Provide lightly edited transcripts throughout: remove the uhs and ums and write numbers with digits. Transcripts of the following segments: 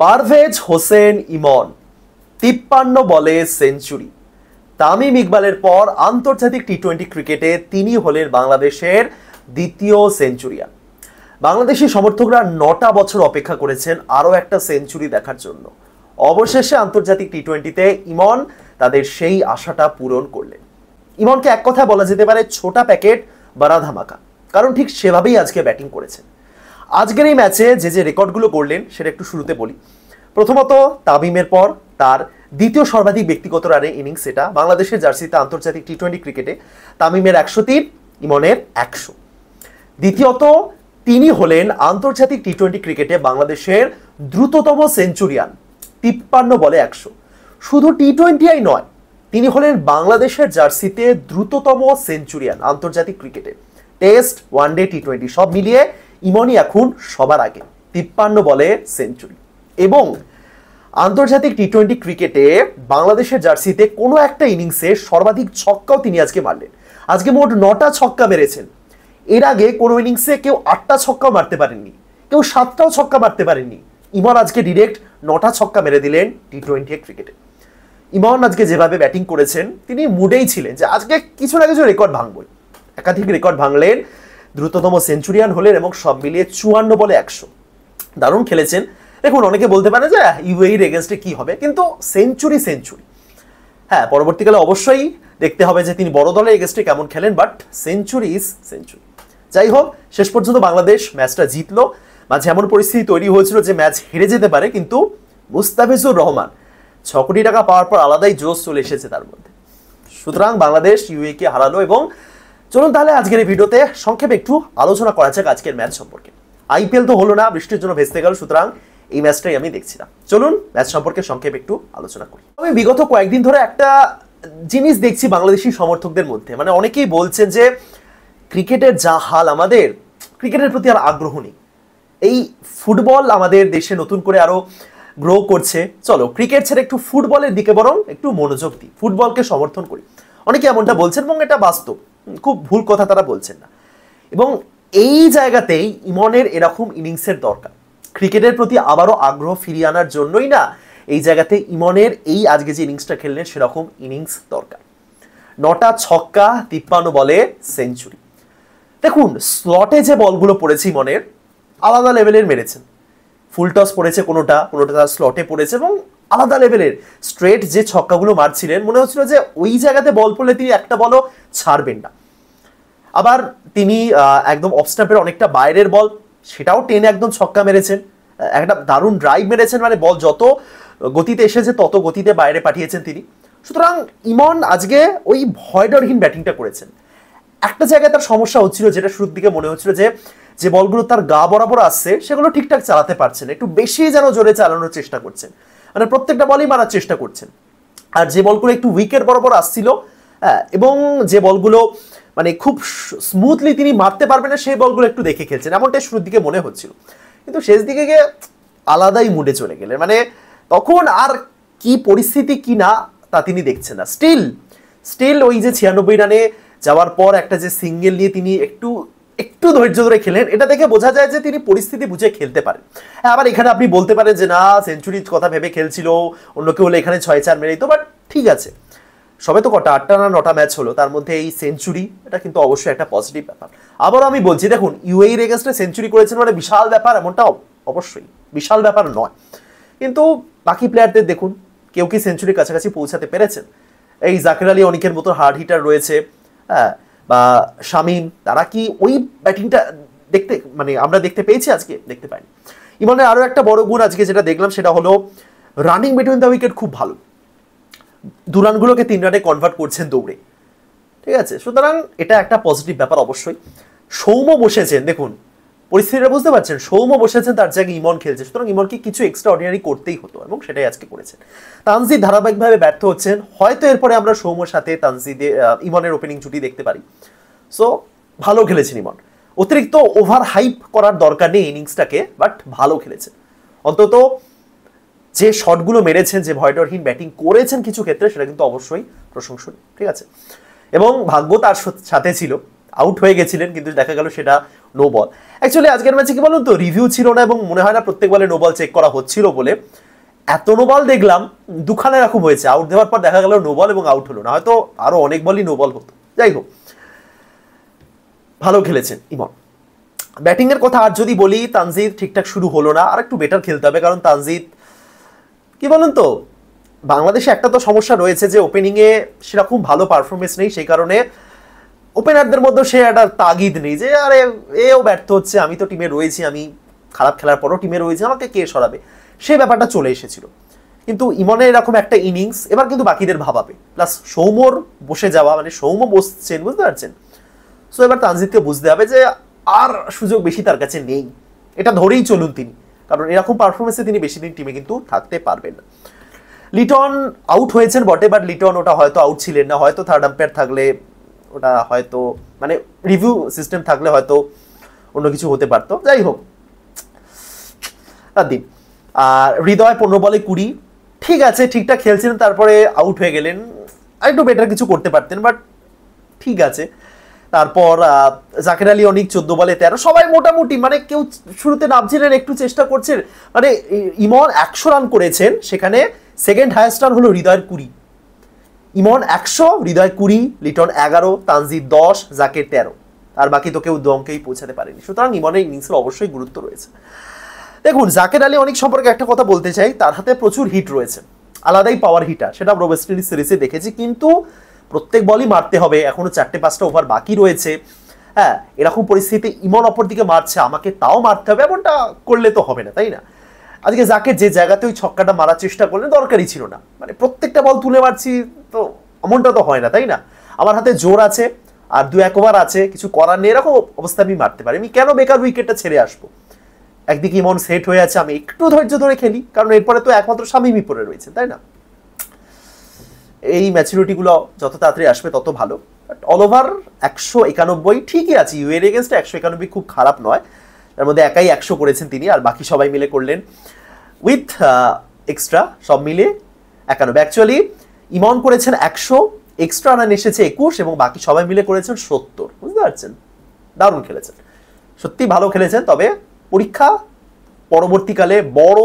পারভেজ হোসেন ইমন 53 বলে সেঞ্চুরি। তামিম ইকবালের পর আন্তর্জাতিক টি-20 ক্রিকেটে তিনি হলেন বাংলাদেশের দ্বিতীয় সেঞ্চুরিয়ান। বাংলাদেশি সমর্থকরা 9টা বছর অপেক্ষা করেছেন আরও একটা সেঞ্চুরি দেখার জন্য। অবশেষে আন্তর্জাতিক টি-20তে ইমন তাদের সেই আশাটা পূরণ করলেন। ইমনকে এক কথায় বলা যেতে পারে ছোটা প্যাকেট বড়া ধামাকা, কারণ ঠিক সেভাবেই আজকে ব্যাটিং করেছেন। আজকের এই ম্যাচে যে রেকর্ডগুলো করলেন সেটা একটু শুরুতে বলি। প্রথমত, তামিমের পর তার দ্বিতীয় সর্বাধিক ব্যক্তিগত রানের ইনিংস এটা। বাংলাদেশের জার্সিতে আন্তর্জাতিক টি-20 ক্রিকেটে তামিমের 103, ইমনের 100। দ্বিতীয়ত, তিনি হলেন আন্তর্জাতিক টি-20 ক্রিকেটে বাংলাদেশের দ্রুততম সেঞ্চুরিয়ান, 53 বলে 100। শুধু টি-20 নয়, তিনি হলেন বাংলাদেশের জার্সিতে দ্রুততম সেঞ্চুরিয়ান আন্তর্জাতিক ক্রিকেটে। টেস্ট, ওয়ানডে, টি-20 সব মিলিয়ে ইমনই এখন সবার আগে, 53 বলে সেঞ্চুরি। এবং আন্তর্জাতিক টি-20 ক্রিকেটে বাংলাদেশের জার্সিতে কোনো একটা ইনিংসে সর্বাধিক ছক্কাও তিনি আজকে মারলেন। আজকে মোট 9টা ছক্কা মেরেছেন। এর আগে কোনো ইনিংসে কেউ 8টা ছক্কাও মারতে পারেননি, কেউ 7টাও ছক্কা মারতে পারেননি। ইমন আজকে ডিরেক্ট 9টা ছক্কা মেরে দিলেন টি-20 ক্রিকেটে। ইমন আজকে যেভাবে ব্যাটিং করেছেন, তিনি মুডেই ছিলেন যে আজকে কিছু না কিছু রেকর্ড ভাঙবই। একাধিক রেকর্ড ভাঙলেন, দ্রুততম সেঞ্চুরিয়ান হলেন এবং সব মিলিয়ে 54 বলে 100। দারুণ খেলেছেন। দেখুন, অনেকে বলতে পারে যে ইউএইর এগেনস্টে কি হবে, কিন্তু সেঞ্চুরি। হ্যাঁ, পরবর্তীকালে অবশ্যই দেখতে হবে যে তিনি বড় দলের এগেনস্টে কেমন খেলেন, বাট সেঞ্চুরি ইজ সেঞ্চুরি। যাই হোক, শেষ পর্যন্ত বাংলাদেশ ম্যাচটা জিতলো। মাঝে এমন পরিস্থিতি তৈরি হয়েছিল যে ম্যাচ হেরে যেতে পারে, কিন্তু মুস্তাফিজুর রহমান 6 কোটি টাকা পাওয়ার পর আলাদাই জোশ চলে এসেছে তার মধ্যে। সুতরাং বাংলাদেশ ইউএইকে হারালো। এবং চলুন তাহলে আজকের এই ভিডিওতে সংক্ষেপে একটু আলোচনা করা যাক আজকের ম্যাচ সম্পর্কে। আইপিএল তো হলো না, বৃষ্টির জন্য ভেস্তে গেল, সুতরাং এই ম্যাচটাই আমি দেখছিলাম। চলুন ম্যাচ সম্পর্কে সংক্ষেপে একটু আলোচনা করি। আমি বিগত কয়েকদিন ধরে একটা জিনিস দেখছি বাংলাদেশি সমর্থকদের মধ্যে, মানে অনেকেই বলছেন যে ক্রিকেটের যা হাল, আমাদের ক্রিকেটের প্রতি আর আগ্রহ নেই। এই ফুটবল আমাদের দেশে নতুন করে আরো গ্রো করছে, চলো ক্রিকেট ছেড়ে একটু ফুটবলের দিকে বরং একটু মনোযোগ দিই, ফুটবলকে সমর্থন করি। অনেকে এমনটা বলছেন এবং এটা বাস্তব, খুব ভুল কথা তারা বলছেন না। এবং এই জায়গাতেই ইমনের এরকম ইনিংসের দরকার। ক্রিকেটের প্রতি আবারও আগ্রহ ফিরিয়ে আনার জন্যই না এই জায়গাতে ইমনের এই আজকে যে ইনিংসটা খেললেন সেরকম ইনিংস দরকার। 9টা ছক্কা, 53 বলে সেঞ্চুরি। দেখুন, স্লটে যে বলগুলো পড়েছে ইমনের আলাদা লেভেলের মেরেছেন। ফুল টস পড়েছে কোনোটা তার স্লটে পড়েছে এবং আলাদা লেভেলের স্ট্রেট যে ছক্কাগুলো মারছিলেন, মনে হচ্ছিল যে ওই জায়গাতে বল পড়লে তিনি একটা বলও ছাড়বেন না। আবার তিনি একদম অফ স্টাম্পের অনেকটা বাইরের বল, সেটাও টেনে একদম ছক্কা মেরেছেন। একটা দারুণ ড্রাইভ মেরেছেন, মানে বল যত গতিতে এসেছে তত গতিতে বাইরে পাঠিয়েছেন তিনি। সুতরাং ইমন আজকে ওই ভয়ডরহীন ব্যাটিংটা করেছেন। একটা জায়গায় তার সমস্যা হচ্ছিল, যেটা শুরুর দিকে মনে হচ্ছিল যে বলগুলো তার গা বরাবর আসছে সেগুলো ঠিকঠাক চালাতে পারছেন, একটু বেশি যেন জোরে চালানোর চেষ্টা করছেন, মানে প্রত্যেকটা বলই মারার চেষ্টা করছেন। আর যে বলগুলো একটু উইকেট বরাবর আসছিল, এবং যে বলগুলো মানে খুব স্মুথলি তিনি মারতে পারবেন না, সেই বলগুলো একটু দেখে খেলছেন, এমনটাই শুরুর দিকে মনে হচ্ছিল। কিন্তু শেষ দিকে গিয়ে আলাদাই মুডে চলে গেলেন, মানে তখন আর কি পরিস্থিতি কি না তা তিনি দেখছেন না। স্টিল ওই যে 96 রানে যাওয়ার পর একটা যে সিঙ্গেল নিয়ে তিনি একটু ধৈর্য ধরে খেলেন, এটা দেখে বোঝা যায় যে তিনি পরিস্থিতি বুঝে খেলতে পারেন। আবার এখানে আপনি বলতে পারেন যে না, সেঞ্চুরির কথা ভেবে খেলছিল, অন্য কেউ হলে এখানে 6-4 মেরেই তো, বাট ঠিক আছে, সবে তো কটা 8টা না 9টা ম্যাচ হলো, তার মধ্যে এই সেঞ্চুরি, এটা কিন্তু অবশ্যই একটা পজিটিভ ব্যাপার। আবারও আমি বলছি, দেখুন ইউএইর এগেইনস্টে সেঞ্চুরি করেছেন মানে বিশাল ব্যাপার, এমনটা অবশ্যই বিশাল ব্যাপার নয়। কিন্তু বাকি প্লেয়ারদের দেখুন, কেউ কি সেঞ্চুরির কাছাকাছি পৌঁছাতে পেরেছেন? এই জাকির আলী অনেকের মতো হার্ড হিটার রয়েছে, হ্যাঁ, বা শামীম, তারা কি ওই ব্যাটিংটা আমরা দেখতে পেয়েছি? আজকে দেখতে পাইনি। ইমনের আরও একটা বড় গুণ আজকে যেটা দেখলাম সেটা হলো রানিং বিটুইন দ্য উইকেট খুব ভালো। 2 রানগুলোকে 3 রানে কনভার্ট করছেন দৌড়ে, ঠিক আছে? সুতরাং এটা একটা পজিটিভ ব্যাপার অবশ্যই। সৌম্য বসেছেন, দেখুন পরিস্থিতিটা বুঝতে পারছেন, সৌম্য বসেছেন, তার জায়গায় ইমন খেলছে, সুতরাং ইমনকে কিছু এক্সট্রা অর্ডিনারি করতেই হতো এবং সেটাই আজকে করেছেন। তানজিদ ধারাবাহিকভাবে ব্যর্থ হচ্ছেন, হয়তো এরপরে আমরা সৌম্যর সাথে ইমনের ওপেনিং জুটি দেখতে পারি। সো ভালো খেলেছেন ইমন, অতিরিক্ত ওভার হাইপ করার দরকার নেই ইনিংসটাকে, বাট ভালো খেলেছেন। অন্তত যে শটগুলো মেরেছেন, যে ভয়ডরহীন ব্যাটিং করেছেন কিছু ক্ষেত্রে, সেটা কিন্তু অবশ্যই প্রশংসনীয়, ঠিক আছে? এবং ভাগ্য তার সাথে ছিল, আউট হয়ে গেছিলেন, কিন্তু দেখা গেল সেটা নো বল। অ্যাকচুয়ালি আজকের ম্যাচে কি বলুন তো, রিভিউ ছিল না এবং মনে হয় না প্রত্যেক বলে নো বল চেক করা হচ্ছিল বলে এত নো বল দেখলাম, দুখানে এরকম হয়েছে। আউট দেওয়ার পর দেখা গেল নো বল এবং আউট হলো না, হয়তো আরো অনেক বলই নো বল হতো। যাই হোক, ভালো খেলেছেন ইমন। ব্যাটিং এর কথা আর যদি বলি, তানজিদ ঠিকঠাক শুরু হলো না, আর একটু বেটার খেলতে হবে। কারণ তানজিদ কি বলুন তো, বাংলাদেশে একটা তো সমস্যা রয়েছে যে ওপেনিং এ সেরকম ভালো পারফরমেন্স নেই, সেই কারণে ওপেনারদের মধ্যে সে একটা তাগিদ নেই যে আরে এও ব্যর্থ হচ্ছে, আমি তো টিমে রয়েছি, আমি খারাপ খেলার পরও টিমে রয়েছি, আমাকে কে সরাবে, সেই ব্যাপারটা চলে এসেছিল। কিন্তু ইমনের এরকম একটা ইনিংস এবার কিন্তু বাকিদের ভাবাবে, প্লাস সৌম্যর বসে যাওয়া, মানে সৌম্য বসছেন, বুঝতে পারছেন। সো এবার তানজিদকে বুঝতে হবে যে আর সুযোগ বেশি তার কাছে নেই, এটা ধরেই চলুন তিনি, কারণ এরকম পারফরমেন্সে তিনি বেশি দিন টিমে কিন্তু থাকতে পারবেন না। লিটন আউট হয়েছেন বটে, বাট লিটন ওটা হয়তো আউট ছিলেন না, হয়তো থার্ড আম্পায়ার থাকলে ওটা হয়তো, মানে রিভিউ সিস্টেম থাকলে হয়তো অন্য কিছু হতে পারতো। যাই হোক, তার দিন। আর হৃদয় 15 বলে 20, ঠিক আছে, ঠিকঠাক খেলছিলেন, তারপরে আউট হয়ে গেলেন, আর একটু বেটার কিছু করতে পারতেন, বাট ঠিক আছে। তারপর জাকের আলী অনেক 14 বলে 13, সবাই মোটামুটি, মানে কেউ শুরুতে নামছিলেন, একটু চেষ্টা করছেন। মানে ইমন 100 রান করেছেন, সেখানে সেকেন্ড হাইয়েস্ট রান হলো হৃদয়ের 20। ইমন 100, হৃদয় 20, লিটন 11, তানজিদ 10, জাকের 13, আর বাকি তো কেউ দমকেই পৌঁছাতে পারেনি। সুতরাং ইমনের ইনিংসের অবশ্যই গুরুত্ব রয়েছে। দেখুন, জাকের আলী অনেক সম্পর্কে একটা কথা বলতে চাই, তার হাতে প্রচুর হিট রয়েছে, আলাদাই পাওয়ার হিটার, সেটা আমরা ওয়েস্ট ইন্ডিজ সিরিজে দেখেছি। কিন্তু প্রত্যেক বলই মারতে হবে, এখনো 4-5টা ওভার বাকি রয়েছে। হ্যাঁ, এরকম পরিস্থিতিতে ইমন অপর দিকে মারছে, আমাকে তাও মারতে হবে, এমনটা করলে তো হবে না, তাই না? আজকে জাকের যে জায়গাতে ওই ছক্কাটা মারার চেষ্টা করলেন, দরকারই ছিল না। মানে প্রত্যেকটা বল তুলে মারছি, তো এমনটা তো হয় না, তাই না? আমার হাতে জোর আছে, আর 2-1 ওভার আছে, কিছু করার নেই, এরকম অবস্থা আমি মারতে পারি। আমি কেন বেকার উইকেটটা ছেড়ে আসবো? একদিকে ইমন সেট হয়ে আছে, আমি একটু ধৈর্য ধরে খেলি, কারণ এরপরে তো একমাত্র শামীমই পড়ে রয়েছে, তাই না? এই ম্যাচুরিটিগুলো যত তাড়াতাড়ি আসবে তত ভালো। বাট অল ওভার 191 ঠিকই আছে, ইউএর এগেনস্টে 191 খুব খারাপ নয়। তার মধ্যে একাই 100 করেছেন তিনি, আর বাকি সবাই মিলে করলেন উইথ এক্সট্রা, সব মিলে 91। অ্যাকচুয়ালি ইমন করেছেন 100, এক্সট্রা রান এসেছে 21, এবং বাকি সবাই মিলে করেছেন 70, বুঝতে পারছেন? দারুণ খেলেছেন, সত্যি ভালো খেলেছেন। তবে পরীক্ষা পরবর্তীকালে বড়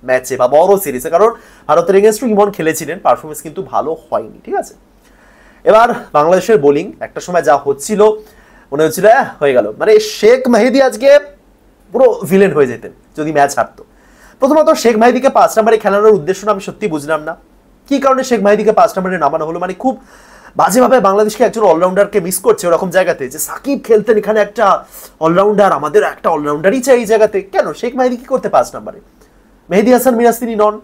ম্যাচে বা বড় সিরিজে, কারণ ভারতের এগেনস্টে ইমন খেলেছিলেন, পারফরমেন্স কিন্তু ভালো হয়নি, ঠিক আছে? এবার বাংলাদেশের বোলিং, একটা সময় যা হচ্ছিল মনে হচ্ছিল হয়ে গেল, মানে শেখ মেহেদী আজকে পুরো ভিলেন হয়ে যেতেন যদি ম্যাচ হারতো। প্রথমত শেখ মেহেদীকে 5 নম্বরে খেলানোর উদ্দেশ্যটা আমি সত্যি বুঝলাম না, কি কারণে শেখ মেহেদীকে 5 নম্বরে নামানো হলো। মানে খুব বাজেভাবে বাংলাদেশকে একজন অলরাউন্ডারকে মিস করছে ওরকম জায়গাতে, যে সাকিব খেলতেন এখানে একটা অলরাউন্ডার, আমাদের একটা অলরাউন্ডারই চাই এই জায়গাতে, কেন শেখ মেহেদী কি করতে 5 নম্বরে? মেহেদী হাসান মিরাজ তিনি নন।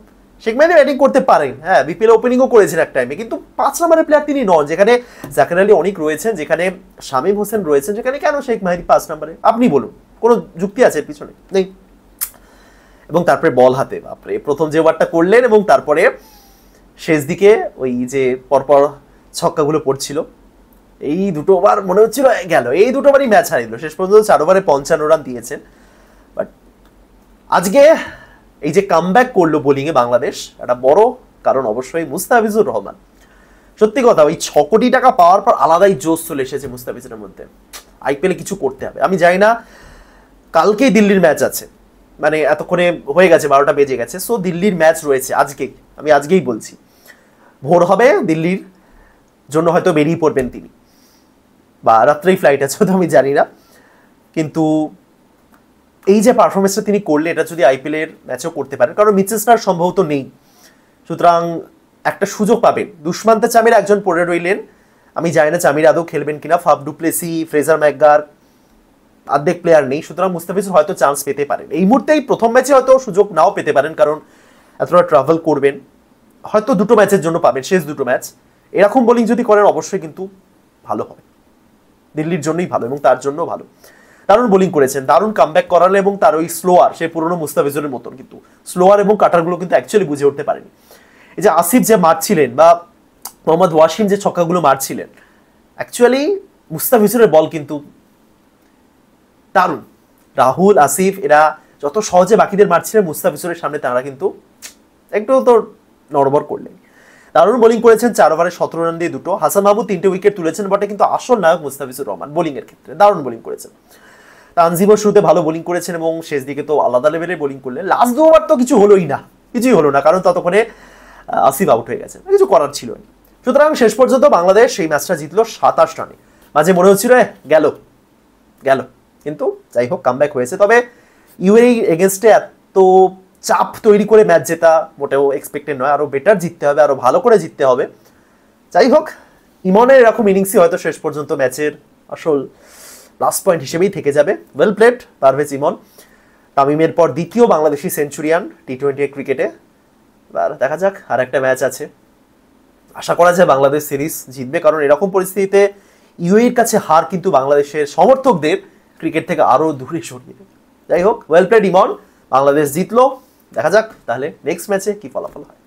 শেখ মেহেদী ব্যাটিং করতে পারেন, হ্যাঁ, বিপিএল ওপেনিংও করেছেন এক টাইমে, কিন্তু 5 নম্বরের প্লেয়ার তিনি নন। যেখানে জাকের আলী অনেক রয়েছেন, যেখানে শামীম হোসেন রয়েছেন, যেখানে কেন শেখ মেহেদী 5 নম্বরে? আপনি বলুন, কোনো যুক্তি আছে এর পিছনে? নেই। এবং তারপরে বল হাতে, বাপরে, প্রথম যে ওভারটা করলেন এবং তারপরে শেষ দিকে ওই যে পরপর ছক্কাগুলো পড়ছিল, এই দুটো ওভার মনে হচ্ছিল গেল, এই দুটো ওভারই ম্যাচ হারিয়ে দিল। শেষ পর্যন্ত 4 ওভারে 55 রান দিয়েছেন। বাট আজকে এই যে কামব্যাক করলো বোলিংয়ে বাংলাদেশ, একটা বড় কারণ অবশ্যই মুস্তাফিজুর রহমান। সত্যি কথা, ওই 6 কোটি টাকা পাওয়ার পর আলাদাই জোশ চলে এসেছে মুস্তাফিজের মধ্যে। আইপিএলে কিছু করতে হবে। আমি জানি না, কালকেই দিল্লির ম্যাচ আছে, মানে এতক্ষণে হয়ে গেছে, 12টা বেজে গেছে। সো দিল্লির ম্যাচ রয়েছে আজকেই, আমি আজকেই বলছি, ভোর হবে, দিল্লির জন্য হয়তো বেরিয়ে পড়বেন তিনি, বা রাত্রেই ফ্লাইট আছে, তো আমি জানি না। কিন্তু এই যে পারফরমেন্সটা তিনি করলে, এটা যদি আইপিএল এর ম্যাচেও করতে পারেন, কারণ মিচেল স্টার্ক সম্ভবত নেই, সুতরাং একটা সুযোগ পাবেন। দুষ্মান্তে চামির একজন পড়ে রইলেন, আমি জানি না চামির আদৌ খেলবেন কিনা। ফাফ ডুপ্লেসি, ফ্রেজার ম্যাকগার, অর্ধেক প্লেয়ার নেই, সুতরাং মুস্তাফিজুর হয়তো চান্স পেতে পারেন এই মুহূর্তেই। প্রথম ম্যাচে হয়তো সুযোগ নাও পেতে পারেন, কারণ এতটা ট্রাভেল করবেন, হয়তো 2টো ম্যাচের জন্য পাবেন, শেষ 2টো ম্যাচ। এরকম বোলিং যদি করেন অবশ্যই কিন্তু ভালো হবে, দিল্লির জন্যই ভালো এবং তার জন্য ভালো। দারুণ বোলিং করেছেন, দারুণ কামব্যাক করালে, এবং তার ওই স্লোয়ার, সে পুরনো মুস্তাফিজুরের মতন, কিন্তু স্লোয়ার এবং কাটারগুলো কিন্তু অ্যাকচুয়ালি বুঝে উঠতে পারেনি। এই যে আসিফ যে মারছিলেন, বা মোহাম্মদ ওয়াসিম যে ছক্কাগুলো মারছিলেন, অ্যাকচুয়ালি মুস্তাফিজুরের বল কিন্তু দারুণ। রাহুল, আসিফ এরা যত সহজে বাকিদের মারছিলেন, মুস্তাফিজুরের সামনে তারা কিন্তু একটু তো নড়বড় করলেন। দারুণ বোলিং করেছেন, 4 ওভারে 17 রান দিয়ে 2। হাসান মাহমুদ 3টে উইকেট তুলেছেন বটে, কিন্তু আসল নায়ক মুস্তাফিজুর রহমান বোলিং এর ক্ষেত্রে দারুণ বোলিং করেছেন। তানজিমও শুরুতে ভালো বোলিং করেছেন এবং শেষ দিকে তো আলাদা লেভেলের বোলিং করলেন। লাস্ট 2 ওভার তো কিছুই হলো না, কারণ ততক্ষণে আসিফ আউট হয়ে গেছে, কিছু করার ছিল না। সুতরাং শেষ পর্যন্ত বাংলাদেশ সেই ম্যাচটা জিতলো 27 রানে। মাঝে মনে হচ্ছিল গেল, কিন্তু যাই হোক কামব্যাক হয়েছে। তবে ইউএই এগেনস্টে এত চাপ তৈরি করে ম্যাচ জেতা মোটেও এক্সপেক্টেড নয়, আরো বেটার জিততে হবে, আরো ভালো করে জিততে হবে। যাই হোক, ইমনের এরকম ইনিংসই হয়তো শেষ পর্যন্ত ম্যাচের আসল প্লাস পয়েন্ট হিসেবেই থেকে যাবে। ওয়েল প্লেড পারভেজ ইমন, তামিমের পর দ্বিতীয় বাংলাদেশি সেঞ্চুরিয়ান টি-20 ক্রিকেটে। এবার দেখা যাক, আর একটা ম্যাচ আছে, আশা করা যায় বাংলাদেশ সিরিজ জিতবে, কারণ এরকম পরিস্থিতিতে ইউএইর কাছে হার কিন্তু বাংলাদেশের সমর্থকদের ক্রিকেট থেকে আরো দূরে সরিয়ে দেবে। যাই হোক, ওয়েল প্লেড ইমন, বাংলাদেশ জিতলো। দেখা যাক তাহলে নেক্সট ম্যাচে কি ফলাফল হয়।